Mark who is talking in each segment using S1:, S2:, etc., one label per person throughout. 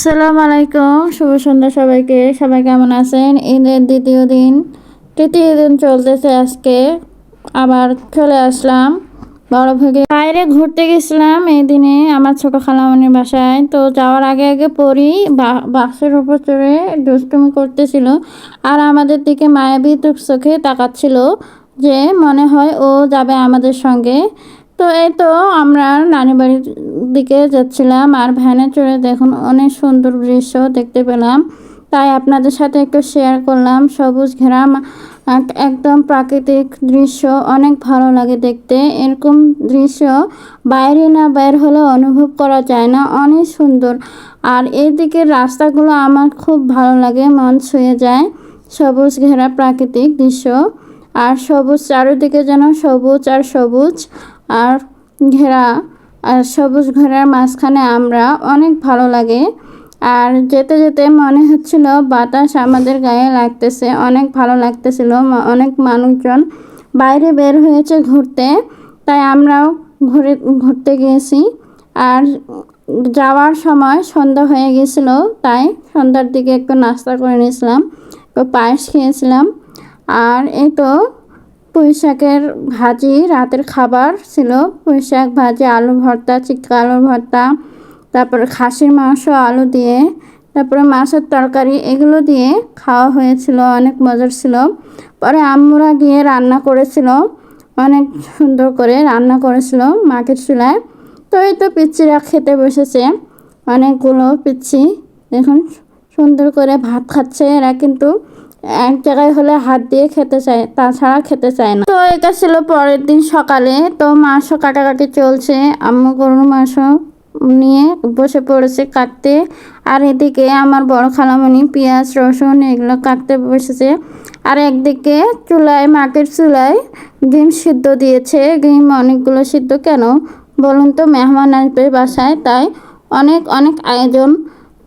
S1: আসসালামু আলাইকুম, শুভ সন্ধ্যা সবাইকে। সবাই কেমন আছেন? ঈদের তৃতীয় দিন চলতেছে আজকে। আবার চলে আসলাম বড় ভাগে বাইরে ঘুরতে গেছিলাম এই দিনে আমার ছোট খালামণির বাসায়। তো যাওয়ার আগে আগে পরি বাসের উপর চড়ে দুষ্টুমি করতেছিল আর আমাদের দিকে মায়াবী চোখে তাকাচ্ছিল, যে মনে হয় ও যাবে আমাদের সঙ্গে। তো এই তো আমরা নানি বাড়ির দিকে যাচ্ছিলাম আর ভ্যানে চড়ে দেখুন অনেক সুন্দর দৃশ্য দেখতে পেলাম, তাই আপনাদের সাথে একটু শেয়ার করলাম। সবুজ ঘেরা একদম প্রাকৃতিক দৃশ্য, অনেক ভালো লাগে দেখতে। এরকম দৃশ্য বাইরে না বের হলে অনুভব করা যায় না, অনেক সুন্দর। আর এইদিকে রাস্তাগুলো আমার খুব ভালো লাগে, মন ছুঁয়ে যায়। সবুজ ঘেরা প্রাকৃতিক দৃশ্য আর সবুজ চারিদিকে যেন সবুজ আর সবুজ আর ঘেরা, আর সবুজ ঘেরার মাঝখানে আমরা, অনেক ভালো লাগে। আর যেতে যেতে মনে হচ্ছিল বাতাস আমাদের গায়ে লাগতেছে, অনেক ভালো লাগতেছিল। অনেক মানুষজন বাইরে বের হয়েছে ঘুরতে, তাই আমরাও ঘুরতে গিয়েছি। আর যাওয়ার সময় সন্ধ্যা হয়ে গেছিল, তাই সন্ধ্যার দিকে একটু নাস্তা করে নিয়েছিলাম, একটু পায়েস খেয়েছিলাম। আর এই তো পুঁই শাকের ভাজি রাতের খাবার ছিল, পুঁই শাক ভাজি, আলু ভর্তা, চিটকা আলুর ভর্তা, তারপরে খাসির মাংস আলু দিয়ে, তারপরে মাছের তরকারি, এগুলো দিয়ে খাওয়া হয়েছিল, অনেক মজার ছিল। পরে আম্মুরা গিয়ে রান্না করেছিল, অনেক সুন্দর করে রান্না করেছিল মাটির চুলায়। তো এই তো পিচ্চিরা খেতে বসেছে, অনেকগুলো পিচ্ছি দেখুন সুন্দর করে ভাত খাচ্ছে। এরা কিন্তু এক জায়গায় হলে হাত দিয়ে খেতে চায়, তাছাড়া খেতে চায় না। তো এটা ছিল পরের দিন সকালে। তো মাংস কাটাকাটি চলছে, আম্মু গরুর মাংস নিয়ে বসে পড়েছে কাটতে। আর এদিকে আমার বড় খালামণি পেঁয়াজ রসুন এগুলো কাটতে বসেছে। আর একদিকে চুলায়, মাটির চুলায় ডিম সিদ্ধ দিয়েছে। ডিম অনেকগুলো সিদ্ধ, কেন বলুন তো, মেহমান আসবে বাসায়, তাই অনেক অনেক আয়োজন।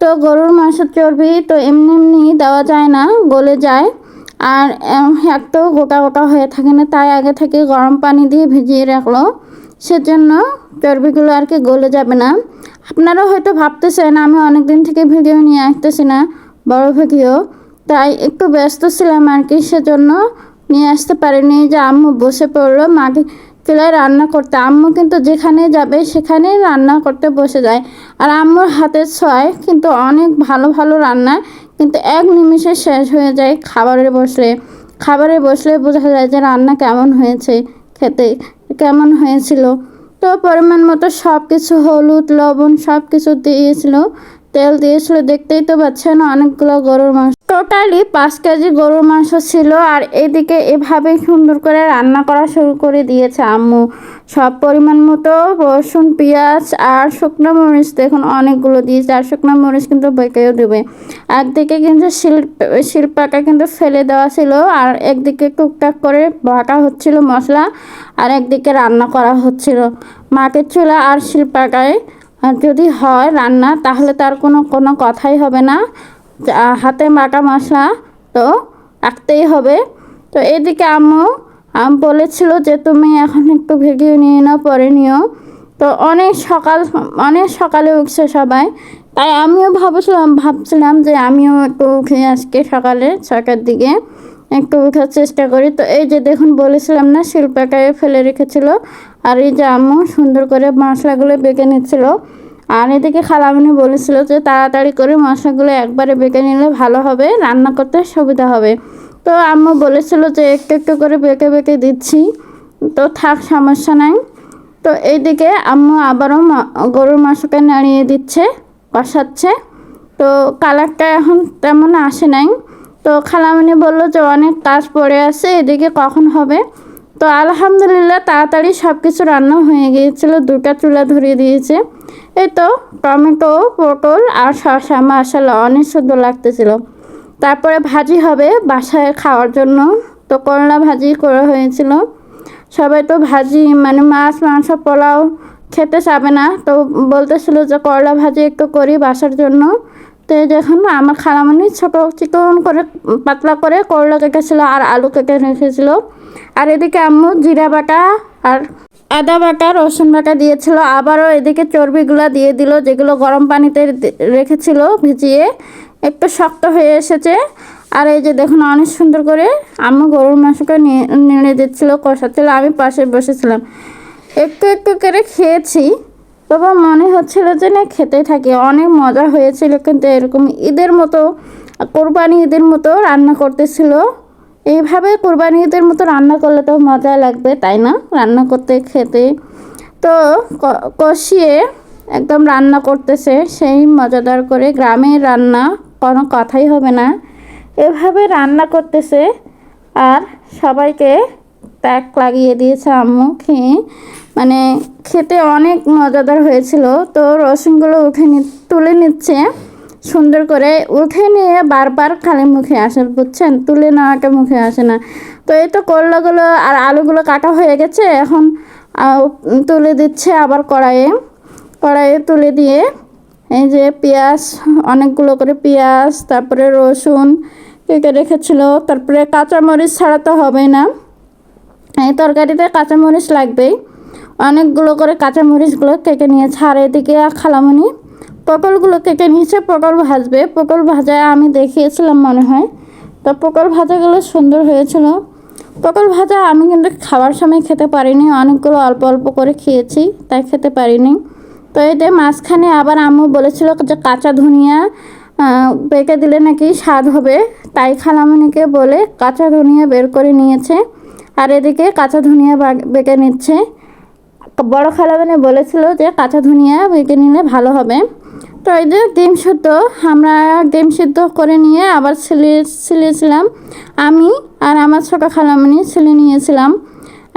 S1: তো গরুর মাংসের চর্বি তো এমনি এমনি দেওয়া যায় না, গলে যায়। আর একটু গোটা গোটা হয়ে থাকে না, তাই আগে থেকে গরম পানি দিয়ে ভিজিয়ে রাখলো, সেজন্য চর্বিগুলো আর কি গলে যাবে না। আপনারা হয়তো ভাবতেছেন আমি অনেক দিন থেকে ভিডিও নিয়ে আসতেছি না, বড় ভিডিও, তাই একটু ব্যস্ত ছিলাম আর কি, সেজন্য নিয়ে আসতে পারিনি। যে আম্মু বসে পড়লো মাটি চুলায় রান্না করতে। আম্মু কিন্তু যেখানে যাবে সেখানেই রান্না করতে বসে যায়। আর আম্মুর হাতের ছোঁয়ায় কিন্তু অনেক ভালো ভালো রান্না কিন্তু এক নিমিষে শেষ হয়ে যায়। খাবারে বসলে বোঝা যায় যে রান্না কেমন হয়েছে, খেতে কেমন হয়েছিল। তো পরিমাণ মতো সব কিছু, হলুদ লবণ সব কিছু দিয়েছিল, তেল দিয়েছিল, দেখতেই তো পাচ্ছেন। অনেকগুলো গরুর মাংস, টোটালি 5 কেজি গরুর মাংস ছিল। আর এদিকে এভাবেই সুন্দর করে রান্না করা শুরু করে দিয়েছে আম্মু। সব পরিমাণ মতো রসুন, পেঁয়াজ আর শুকনো মরিচ দেখুন অনেকগুলো দিয়েছে। আর শুকনো মরিচ কিন্তু বেঁকেও দেবে। একদিকে কিন্তু শিলপাটা কিন্তু ফেলে দেওয়া ছিল, আর একদিকে টুকটাক করে বাটা হচ্ছিল মশলা, আর একদিকে রান্না করা হচ্ছিল। মাটির চুলা আর শিলপাটায় যদি হয় রান্না, তাহলে তার কোনো কথাই হবে না। হাতে বাটা মশলা তো রাখতেই হবে। তো এদিকে আম্মু বলেছিল যে তুমি এখন একটু ভিডিও নিয়ে নাও, পরে নিও। তো অনেক সকালে উঠছে সবাই, তাই আমিও ভাবছিলাম যে আমিও একটু উঠে আজকে সকালে 6টার দিকে একটু উঠার চেষ্টা করি। তো এই যে দেখুন, বলেছিলাম না শিলপাটায় ফেলে রেখেছিল। আর এই যে আম্মু সুন্দর করে মশলাগুলো বেটে নিচ্ছিল। আর এদিকে খালামণি বলেছিল যে তাড়াতাড়ি করে মশলাগুলো একবারে বেটে নিলে ভালো হবে, রান্না করতে সুবিধা হবে। তো আম্মু বলেছিল যে একটু একটু করে বেটে বেটে দিচ্ছি, তো থাক, সমস্যা নাই। তো এইদিকে আম্মু আবারও গরুর মাংসকে নাড়িয়ে দিচ্ছে, কষাচ্ছে। তো কালারটা এখন তেমন আসে নাই। তো খালামণি বলল যে অনেক কাজ পড়ে আছে, এদিকে কখন হবে। তো আলহামদুলিল্লাহ তাড়াতাড়ি সব কিছু রান্না হয়ে গিয়েছিল, 2টা চুলা ধরিয়ে দিয়েছে। এই তো টমেটো, পটল আর শসা, মাশাআল্লাহ অনেক সুন্দর লাগতেছিল। তারপরে ভাজি হবে বাসায় খাওয়ার জন্য। তো করলা ভাজি করা হয়েছিল। সবাই তো ভাজি মানে মাছ মাংস পোলাও খেতে চাবে না, তো বলতেছিল যে করলা ভাজি একটু করি বাসার জন্য। তো যখন আমার খালামণি ছোট চিকন করে পাতলা করে করলা কেটেছিল আর আলু কেটে রেখেছিল। আর এদিকে আম্মু জিরা বাটা আর আদা বাটা রসুন বাটা দিয়েছিল, আবারও এদিকে চর্বিগুলো দিয়ে দিল যেগুলো গরম পানিতে রেখেছিল ভিজিয়ে, একটু শক্ত হয়ে এসেছে। আর এই যে দেখুন অনেক সুন্দর করে আম্মু গরুর মাংসটা নেড়ে দিচ্ছিল, কষাচ্ছিল, আমি পাশে বসেছিলাম। একটু একটু করে খেয়েছি, তবে মনে হচ্ছিল যে না খেতে থাকি। অনেক মজা হয়েছিল, কিন্তু এরকম ঈদের মতো, কোরবানি ঈদের মতো রান্না করতেছিল। এইভাবে কোরবানি ঈদের মতো রান্না করলে তো মজা লাগবে, তাই না? রান্না করতে খেতে তো কষিয়ে একদম রান্না করতেছে সেই মজাদার করে, গ্রামের রান্না কোনো কথাই হবে না। এভাবে রান্না করতেছে আর সবাইকে তাক লাগিয়ে দিয়েছে আম্মু খেয়ে, মানে খেতে অনেক মজাদার হয়েছিল। তো রসুনগুলো তুলে নিচ্ছে সুন্দর করে, উঠে নিয়ে বারবার খালি মুখে আসে, বুঝছেন? তুলে নেওয়াটা মুখে আসে না। তো এই তো করলাগুলো আর আলুগুলো কাটা হয়ে গেছে, এখন তুলে দিচ্ছে আবার কড়াইয়ে তুলে দিয়ে এই যে পেঁয়াজ, অনেকগুলো করে পেঁয়াজ, তারপরে রসুন কেটে রেখেছিল, তারপরে কাঁচামরিচ ছাড়া তো হবেই না, এই তরকারিতে কাঁচামরিচ লাগবেই। অনেকগুলো করে কাঁচামরিচগুলো কেটে নিয়েছে। আর এদিকে খালামণি পটলগুলো কেটে নিয়েছে, পটল ভাজবে। পটল ভাজা আমি দেখিয়েছিলাম মনে হয়, তো পটল ভাজাগুলো সুন্দর হয়েছিল। পটল ভাজা আমি কিন্তু খাওয়ার সময় খেতে পারিনি, অনেকগুলো অল্প অল্প করে খেয়েছি, তাই খেতে পারিনি। তো এতে মাঝখানে আবার আম্মু বলেছিল যে কাঁচা ধনিয়া বেটে দিলে নাকি স্বাদ হবে, তাই খালামণিকে বলে কাঁচা ধনিয়া বের করে নিয়েছে। আর এদিকে কাঁচা ধনিয়া বেটে নিচ্ছে। বড় খালামণি বলেছিল যে কাঁচা ধনিয়া বেটে নিলে ভালো হবে। তো এই যে ডিম সিদ্ধ, আমরা ডিম সিদ্ধ করে নিয়ে আবার ছিলিয়েছিলাম আমি, আর আমার ছোটো খালামণি ছিলে নিয়েছিলাম।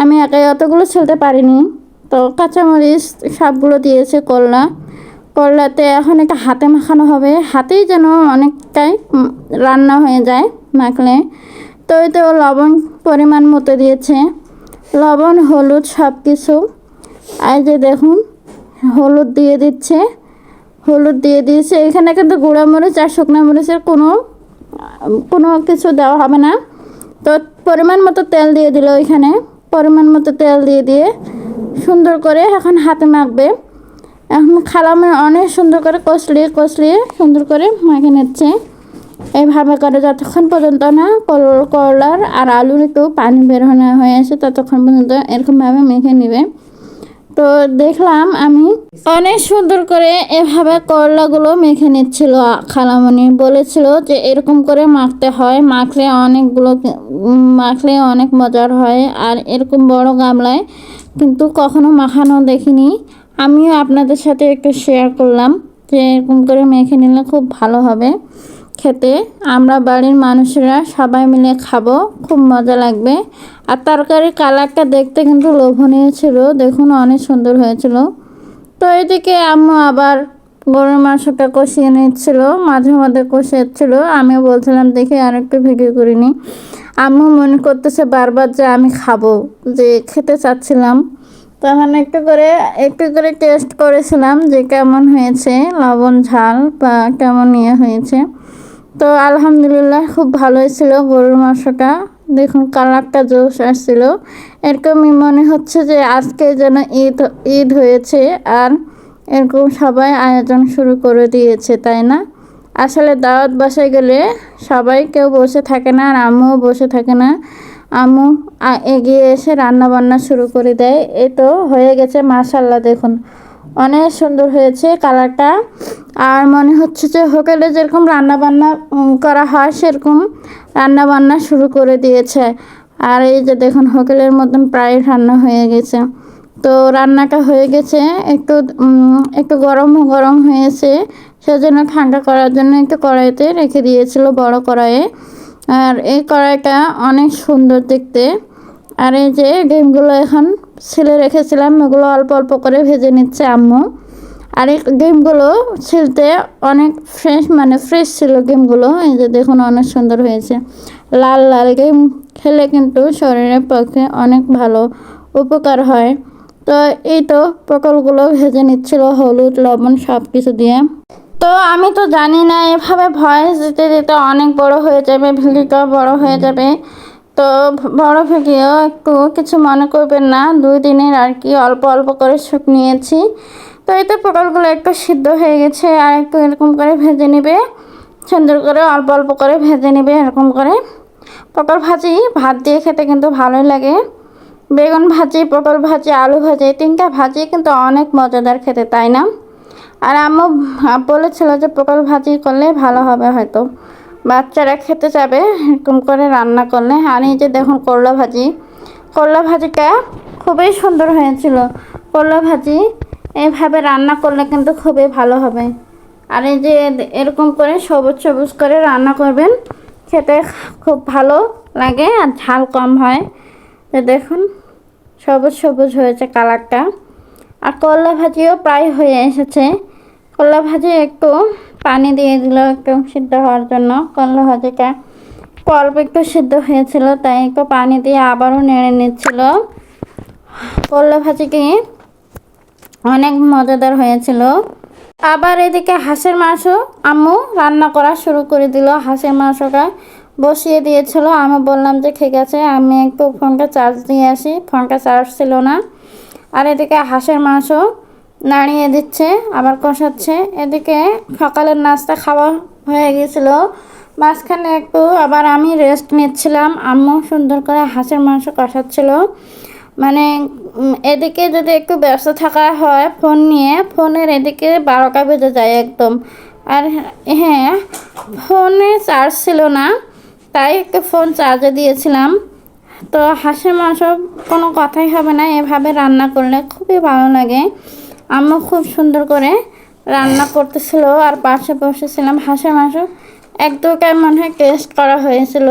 S1: আমি একাই অতগুলো ছিলতে পারিনি। তো কাঁচামরিচ সবগুলো দিয়েছে করলাতে। এখন এটা হাতে মাখানো হবে, হাতেই যেন অনেকটাই রান্না হয়ে যায় মাখলে। তো এই তো লবণ পরিমাণ মতো দিয়েছে, লবণ হলুদ সব কিছু। আর যে দেখুন হলুদ দিয়ে দিয়েছে। এখানে কিন্তু গুঁড়া মরিচ আর শুকনো মরিচের কোনো কিছু দেওয়া হবে না। তো পরিমাণ মতো তেল দিয়ে দিল, এখানে পরিমাণ মতো তেল দিয়ে সুন্দর করে এখন হাতে মাখবে। এখন খালামে অনেক সুন্দর করে কষলিয়ে সুন্দর করে মাখে নিচ্ছে। এইভাবে করে যতক্ষণ পর্যন্ত না করলার আর আলুর একটু পানি বের হয়ে আসে, ততক্ষণ পর্যন্ত এরকমভাবে মেখে নেবে। তো দেখলাম আমি অনেক সুন্দর করে এভাবে করলাগুলো মেখে নিচ্ছিল। খালামণি বলেছিল যে এরকম করে মাখতে হয়, মাখলে অনেক মজার হয়। আর এরকম বড় গামলায় কিন্তু কখনো মাখানো দেখিনি। আমিও আপনাদের সাথে একটু শেয়ার করলাম যে এরকম করে মেখে নিলে খুব ভালো হবে খেতে। আমরা বাড়ির মানুষেরা সবাই মিলে খাবো, খুব মজা লাগবে। আর তরকারির কালারটা দেখতে কিন্তু লোভনীয় ছিল, দেখুন অনেক সুন্দর হয়েছিল। তো এদিকে আম্মু আবার গরুর মাংসটা কষিয়ে নিচ্ছিল, মাঝে মধ্যে কষিয়েছিল। আমিও বলছিলাম দেখি আর একটু ভিডিও করিনি। আম্মু মনে করতেছে বারবার যে আমি খাবো, যে খেতে চাচ্ছিলাম। তখন একটু করে টেস্ট করেছিলাম যে কেমন হয়েছে, লবণ ঝাল বা কেমন হয়েছে। তো আলহামদুলিল্লাহ খুব ভালোই ছিল গরুর মাংসটা। দেখুন কালারটা জোশ আসছিল, এরকমই মনে হচ্ছে যে আজকে যেন ঈদ হয়েছে আর এরকম সবাই আয়োজন শুরু করে দিয়েছে, তাই না? আসলে দাওয়াত বাসায় গেলে সবাই কেউ বসে থাকে না, আর আম্মুও বসে থাকে না। আম্মু এগিয়ে এসে রান্না বান্না শুরু করে দেয়। এই তো হয়ে গেছে, মাশাআল্লাহ দেখুন অনেক সুন্দর হয়েছে কালারটা। আর মনে হচ্ছে যে হোটেলে যেরকম রান্নাবান্না করা হয় সেরকম রান্নাবান্না শুরু করে দিয়েছে। আর এই যে দেখুন হোটেলের মতন প্রায় রান্না হয়ে গেছে। তো রান্নাটা হয়ে গেছে, একটু গরম হয়েছে, সেজন্য ঠান্ডা করার জন্য একটু কড়াইতে রেখে দিয়েছিল, বড় কড়াইয়ে। আর এই কড়াইটা অনেক সুন্দর দেখতে। আর এই যে ডিমগুলো এখন ছিলে রেখেছিলাম, এগুলো অল্প অল্প করে ভেজে নিচ্ছে আম্মু। আর এই ডিমগুলো ছিলতে অনেক ফ্রেশ ছিল ডিমগুলো। এই যে দেখুন অনেক সুন্দর হয়েছে। লাল ডিম খেলে কিন্তু শরীরের পক্ষে অনেক ভালো উপকার হয়। তো এই তো পটলগুলো ভেজে নিচ্ছিল হলুদ লবণ সব কিছু দিয়ে। তো আমি তো জানি না এভাবে ভয়েস দিতে দিতে অনেক বড় হয়ে যাবে, ভিডিওটা বড় হয়ে যাবে। তো বড় ভিডিও একটু কিছু মনে করবেন না, 2 দিনের আর কি অল্প অল্প করে শুক নিয়েছি। তো এই তো পটলগুলো একটু সিদ্ধ হয়ে গেছে, আর একটু এরকম করে ভেজে নেবে, সুন্দর করে অল্প অল্প করে ভেজে নেবে এরকম করে। পটল ভাজি ভাত দিয়ে খেতে কিন্তু ভালোই লাগে। বেগুন ভাজি, পটল ভাজি, আলু ভাজি, 3টা ভাজি কিন্তু অনেক মজাদার খেতে, তাই না? আর আম্মু বলেছিল যে পটল ভাজি করলে ভালো হবে, হয়তো বাচ্চারা খেতে যাবে এরকম করে রান্না করলে। আর এই যে দেখুন করলা ভাজি, করলা ভাজিটা খুবই সুন্দর হয়েছিল। করলা ভাজি এইভাবে রান্না করলে কিন্তু খুবই ভালো হবে। আর এই যে এরকম করে সবুজ সবুজ করে রান্না করবেন, খেতে খুব ভালো লাগে আর ঝাল কম হয়। তো দেখুন সবুজ সবুজ হয়েছে কালারটা। আর করলা ভাজিও প্রায় হয়ে এসেছে। করলা ভাজি একটু পানি দিয়ে দিল একটু সিদ্ধ হওয়ার জন্য। করলা ভাজিটা অল্প একটু সিদ্ধ হয়েছিল, তাই একটু পানি দিয়ে আবারও নেড়ে নিচ্ছিল। করলা ভাজিটি অনেক মজাদার হয়েছিল। আবার এদিকে হাঁসের মাংস আম্মু রান্না করা শুরু করে দিল। হাঁসের মাংসটা বসিয়ে দিয়েছিল। আমি বললাম যে ঠিক আছে, আমি একটু ফোনটা চার্জ দিয়ে আসি, ফোনটা চার্জ ছিল না। আর এদিকে হাঁসের মাংস নাড়িয়ে দিচ্ছে, আবার কষাচ্ছে। এদিকে সকালের নাস্তা খাওয়া হয়ে গেছিল, মাঝখানে একটু আবার আমি রেস্ট নিচ্ছিলাম। আম্মু সুন্দর করে হাঁসের মাংস কষাচ্ছিল। মানে এদিকে যদি একটু ব্যস্ত থাকা হয় ফোন নিয়ে, ফোনের এদিকে 12টা বেজে যায় একদম। আর হ্যাঁ, ফোনে চার্জ ছিল না, তাই একটু ফোন চার্জে দিয়েছিলাম। তো হাঁসের মাংস কোনো কথাই হবে না, এভাবে রান্না করলে খুবই ভালো লাগে। আম্মু খুব সুন্দর করে রান্না করতেছিল, আর পাশে বসেছিলাম। হাঁসের মাংস 1-2টা মনে হয় টেস্ট করা হয়েছিল,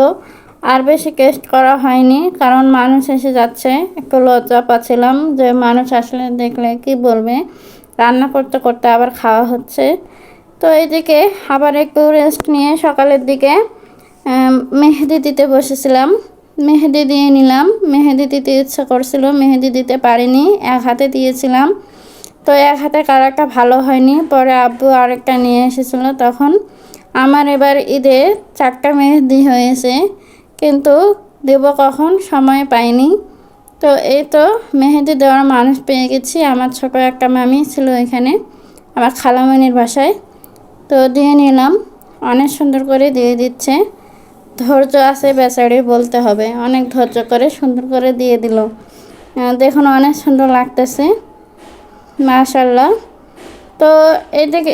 S1: আর বেশি টেস্ট করা হয়নি, কারণ মানুষ এসে যাচ্ছে। একটু লজ্জা পাচ্ছিলাম যে মানুষ আসলে দেখলে কি বলবে। রান্না করতে করতে আবার খাওয়া হচ্ছে। তো এইদিকে আবার একটু রেস্ট নিয়ে সকালের দিকে মেহেদি দিতে বসেছিলাম। মেহেদি দিয়ে নিলাম। মেহেদি দিতে ইচ্ছা করছিল, মেহেদি দিতে পারিনি, এক হাতে দিয়েছিলাম। তো এক হাতে কালারটা ভালো হয়নি, পরে আব্বু আরেকটা নিয়ে এসেছিল। তখন আমার এবার ঈদে 4টা মেহেদি হয়েছে, কিন্তু দেব কখন সময় পাইনি। তো এই তো মেহেদি দেওয়ার মানুষ পেয়ে গেছি। আমার ছোট একটা মামি ছিল এখানে, আমার খালামণির বাসায়। তো দিয়ে নিলাম, অনেক সুন্দর করে দিয়ে দিচ্ছে। ধৈর্য আছে বেচারি, বলতে হবে, অনেক ধৈর্য করে সুন্দর করে দিয়ে দিল। দেখুন অনেক সুন্দর লাগতেছে, মাশাআল্লাহ। তো এদিকে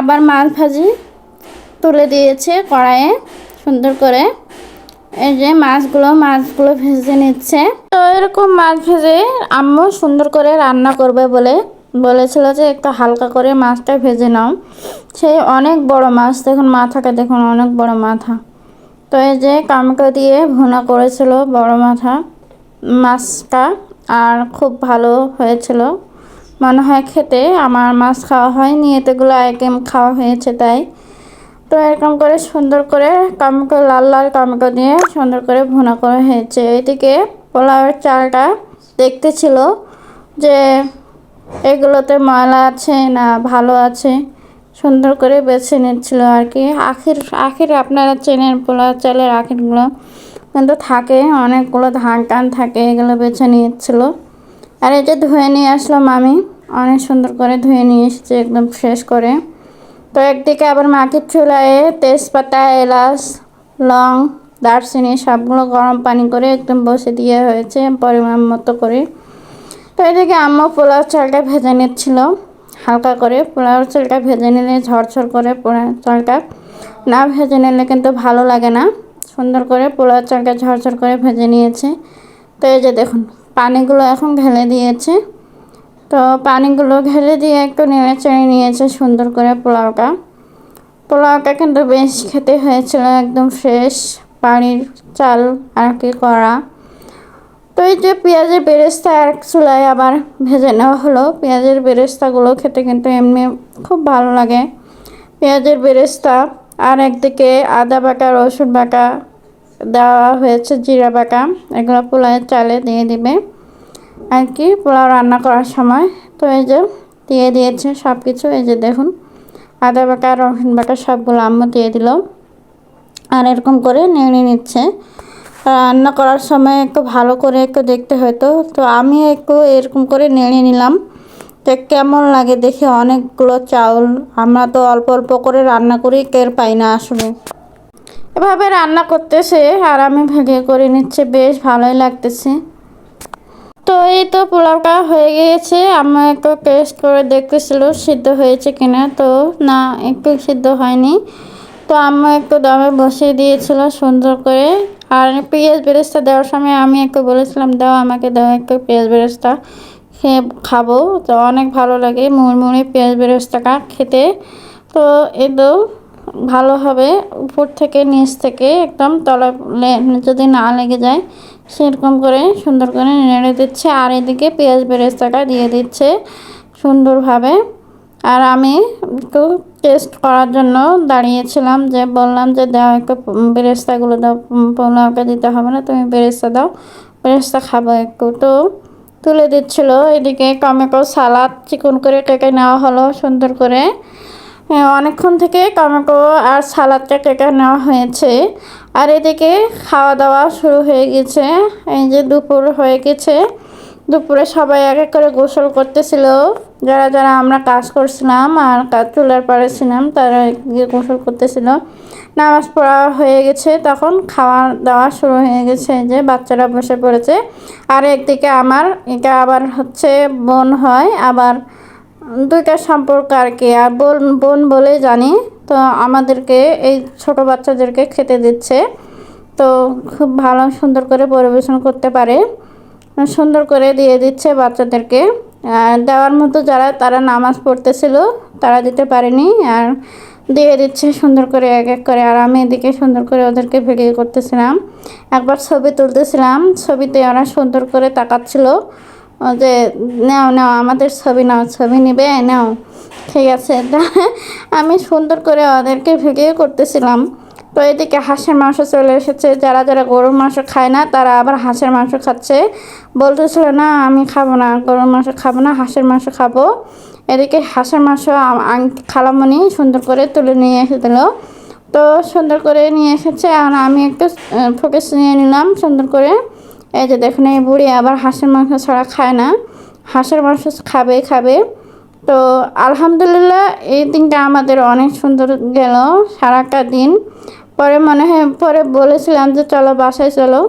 S1: আবার মাছ ভাজি তুলে দিয়েছে কড়াইয়ে সুন্দর করে। এই যে মাছগুলো ভেজে নিচ্ছে। তো এরকম মাছ ভেজে আম্মু সুন্দর করে রান্না করবে বলেছিল যে একটু হালকা করে মাছটা ভেজে নাও। সেই অনেক বড় মাছ, দেখুন মাথাটা দেখুন, অনেক বড় মাথা। তো এই যে টমেটো দিয়ে ভুনা করেছিল বড় মাথা মাছটা, আর খুব ভালো হয়েছিল মনে হয় খেতে। আমার মাছ খাওয়া হয়নি, এতগুলো আইটেম খাওয়া হয়েছে তাই। তো এরকম করে সুন্দর করে টমেটো, লাল লাল টমেটো দিয়ে সুন্দর করে ভুনা করা হয়েছে। এদিকে পোলাওয়ের চালটা দেখতেছিল যে এগুলোতে ময়লা আছে না ভালো আছে, সুন্দর করে বেছে নিচ্ছিল আর কি। আখির আপনারা চেনেন পোলাও চালের আখিরগুলো কিন্তু থাকে, অনেকগুলো ধান টান থাকে, এগুলো বেছে নিচ্ছিল। আর এই যে ধুয়ে নিয়ে আসলো মামি, অনেক সুন্দর করে ধুয়ে নিয়ে এসেছে একদম ফ্রেশ করে। তো একদিকে আবার মাটির চুলায় তেজপাতা, এলাচ, লং, দারচিনি সবগুলো গরম পানি করে একদম বসে দিয়ে হয়েছে পরিমাণ মতো করে। তো এদিকে আম্মু পোলাও চালটা ভেজে নিচ্ছিল হালকা করে। পোলাও চালটা ভেজে নিলে ঝরঝর করে, পোলাও চালটা না ভেজে নিলে কিন্তু ভালো লাগে না। সুন্দর করে পোলাও চালটা ঝরঝর করে ভেজে নিয়েছে। তো এই যে দেখুন পানিগুলো এখন ঢেলে দিয়েছে। তো পানিগুলো ঢেলে দিয়ে একটু নেড়ে চেড়ে নিয়েছে সুন্দর করে পোলাওটা কিন্তু বেশ খেতে হয়েছিল, একদম ফ্রেশ বাড়ির চাল আর কি করা। তো এই যে পেঁয়াজের বেরেস্তা আর চুলায় আবার ভেজে নেওয়া হলো। পেঁয়াজের বেরেস্তাগুলো খেতে কিন্তু এমনি খুব ভালো লাগে, পেঁয়াজের বেরেস্তা। আর একদিকে আদা বাটা, রসুন বাটা দেওয়া হয়েছে, জিরা বাটা, এগুলো পোলাওয়ের চালে দিয়ে দিবে আর কি পোলাও রান্না করার সময়। তো এই যে দিয়ে দিয়েছে সব কিছু। এই যে দেখুন আদা বাটা, রসুন বাটা সবগুলো আম্মু দিয়ে দিল, আর এরকম করে নেড়ে নিচ্ছে। রান্না করার সময় একটু ভালো করে একটু দেখতে হতো। তো আমি একটু এরকম করে নেড়ে নিলাম, তো কেমন লাগে দেখি। অনেকগুলো চাউল, আমরা তো অল্প অল্প করে রান্না করি, টের পাই না আসলে। এভাবে রান্না করতেছে আর আমি ভেঙে করে নিচ্ছে, বেশ ভালোই লাগতেছে। তো এই তো পোলাওটা হয়ে গিয়েছে। আমি একটু টেস্ট করে দেখতেছিল সিদ্ধ হয়েছে কিনা, তো না, একটু সিদ্ধ হয়নি। তো আম্মা একটু দমে বসিয়ে দিয়েছিল সুন্দর করে। আর পেঁয়াজ বেরেস্তা দেওয়ার সময় আমি একটু বলেছিলাম, দাও আমাকে, দাও একটু পেঁয়াজ বেরেস্তা, খেয়ে খাবো। তো অনেক ভালো লাগে মুড়মুড়ে পেঁয়াজ বেরেস্তাটা খেতে। তো এই তো ভালো হবে, উপর থেকে নিচ থেকে একদম তলা যদি না লেগে যায় সেরকম করে সুন্দর করে নেড়ে দিচ্ছে। আর এদিকে পেঁয়াজ বেরেস্তাটা দিয়ে দিচ্ছে সুন্দরভাবে। আর আমি একটু টেস্ট করার জন্য দাঁড়িয়েছিলাম, যে বললাম যে দাও একটু বেরেস্তাগুলো দাও, পোলাওকে দিতে হবে না, তুমি বেরেস্তা দাও, বেরেস্তা খাবো একটু। তো তুলে দিচ্ছিল। এদিকে টমেটো সালাদ চিকন করে কেটে নেওয়া হলো সুন্দর করে। অনেকক্ষণ থেকে টমেটো আর সালাদটা কেটে নেওয়া হয়েছে। আর এদিকে খাওয়া দাওয়া শুরু হয়ে গেছে। এই যে দুপুর হয়ে গেছে, দুপুরে সবাই এক এক করে গোসল করতেছিল। যারা যারা আমরা কাজ করছিলাম আর চুলার পাড়ে ছিলাম, তারা গিয়ে গোসল করতেছিল। নামাজ পড়া হয়ে গেছে, তখন খাওয়া দাওয়া শুরু হয়ে গেছে। যে বাচ্চারা বসে পড়েছে। আর একদিকে আমার এটা আবার হচ্ছে বোন হয়, আবার দুইটা সম্পর্ক আর কি। আর বোন বোন বলে জানি। তো আমাদেরকে এই ছোট বাচ্চাদেরকে খেতে দিচ্ছে। তো খুব ভালো সুন্দর করে পরিবেশন করতে পারে, সুন্দর করে দিয়ে দিচ্ছে বাচ্চাদেরকে। আর দেওয়ার মতো যারা, তারা নামাজ পড়তেছিল, তারা দিতে পারেনি, আর দিয়ে দিচ্ছে সুন্দর করে এক এক করে। আর আমি এদিকে সুন্দর করে ওদেরকে ভিডিও করতেছিলাম, একবার ছবি তুলতেছিলাম। ছবিতে ওরা সুন্দর করে তাকাচ্ছিল যে নাও নাও আমাদের ছবি নাও, ছবি নিবে নাও, ঠিক আছে। আমি সুন্দর করে ওদেরকে ভিডিও করতেছিলাম। তো এদিকে হাঁসের মাংস চলে এসেছে। যারা যারা গরুর মাংস খায় না, তারা আবার হাঁসের মাংস খাচ্ছে। বলতেছিল না আমি খাবো না, গরুর মাংস খাবো না, হাঁসের মাংস খাবো। এদিকে হাঁসের মাংস খালামণি সুন্দর করে তুলে নিয়ে এসে দিল। তো সুন্দর করে নিয়ে এসেছে, আর আমি একটু ফোকাস নিয়ে নিলাম সুন্দর করে। এই যে দেখুন, এই বুড়ি আবার হাঁসের মাংস ছাড়া খায় না, হাঁসের মাংস খাবে খাবে। তো আলহামদুলিল্লাহ এই দিনটা আমাদের অনেক সুন্দর গেল, সারাটা দিন। পরে মনে হয় পরে বলেছিলাম যে চলো বাসায় চলো,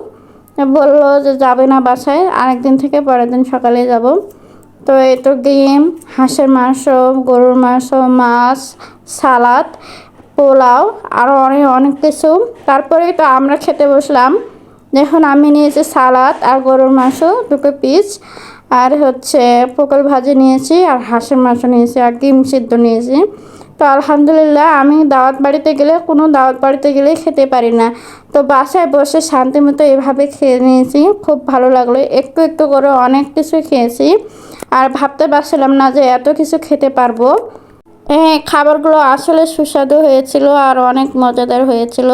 S1: বললো যে যাবে না বাসায়, আরেকদিন থেকে পরের দিন সকালে যাব। তো এই তো ডিম, হাঁসের মাংস, গরুর মাংস, মাছ, সালাদ, পোলাও, আরও অনেক অনেক কিছু। তারপরেই তো আমরা খেতে বসলাম। দেখুন আমি নিয়েছি সালাদ আর গরুর মাংস 2 পিস, আর হচ্ছে পটল ভাজি নিয়েছি, আর হাঁসের মাংস নিয়েছি, আর ডিম সিদ্ধ নিয়েছি। তো আলহামদুলিল্লাহ আমি দাওয়াত বাড়িতে গেলে, কোনো দাওয়াত বাড়িতে গেলেই খেতে পারি না। তো বাসায় বসে শান্তি মতো এভাবে খেয়ে নিয়েছি, খুব ভালো লাগলো। একটু একটু করে অনেক কিছু খেয়েছি, আর ভাবতে পারছিলাম না যে এত কিছু খেতে পারবো। খাবারগুলো আসলে সুস্বাদু হয়েছিল আর অনেক মজাদার হয়েছিল।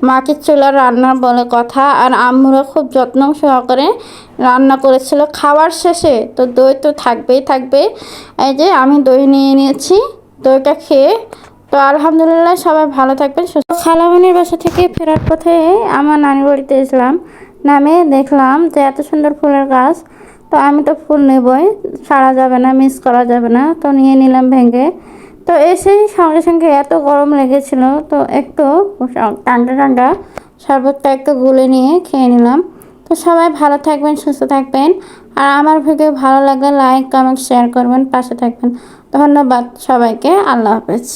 S1: মাটির চুলার রান্নার বলে কথা। আর আম্মুরা খুব যত্ন সহকারে রান্না করেছিল। খাওয়ার শেষে তো দই তো থাকবেই থাকবে। এই যে আমি দই নিয়ে নিয়েছি, দইটা খেয়ে। তো আলহামদুলিল্লাহ সবাই ভালো থাকবেন সুস্থ। খালামণির বাসা থেকে ফেরার পথে আমার নানির বাড়িতে এসলাম, নামে দেখলাম যে এত সুন্দর ফুলের গাছ। তো আমি তো ফুল নেবই, ছাড়া যাবে না, মিস করা যাবে না। তো নিয়ে নিলাম ভেঙে। তো এসেই সঙ্গে সঙ্গে এত গরম লেগেছিল, তো একটু ঠান্ডা ঠান্ডা শরবতটা একটু গুলে নিয়ে খেয়ে নিলাম। তো সবাই ভালো থাকবেন, সুস্থ থাকবেন। আর আমার ভিডিও ভালো লাগলে লাইক কমেন্ট শেয়ার করবেন, পাশে থাকবেন। ধন্যবাদ সবাইকে। আল্লাহ হাফেজ।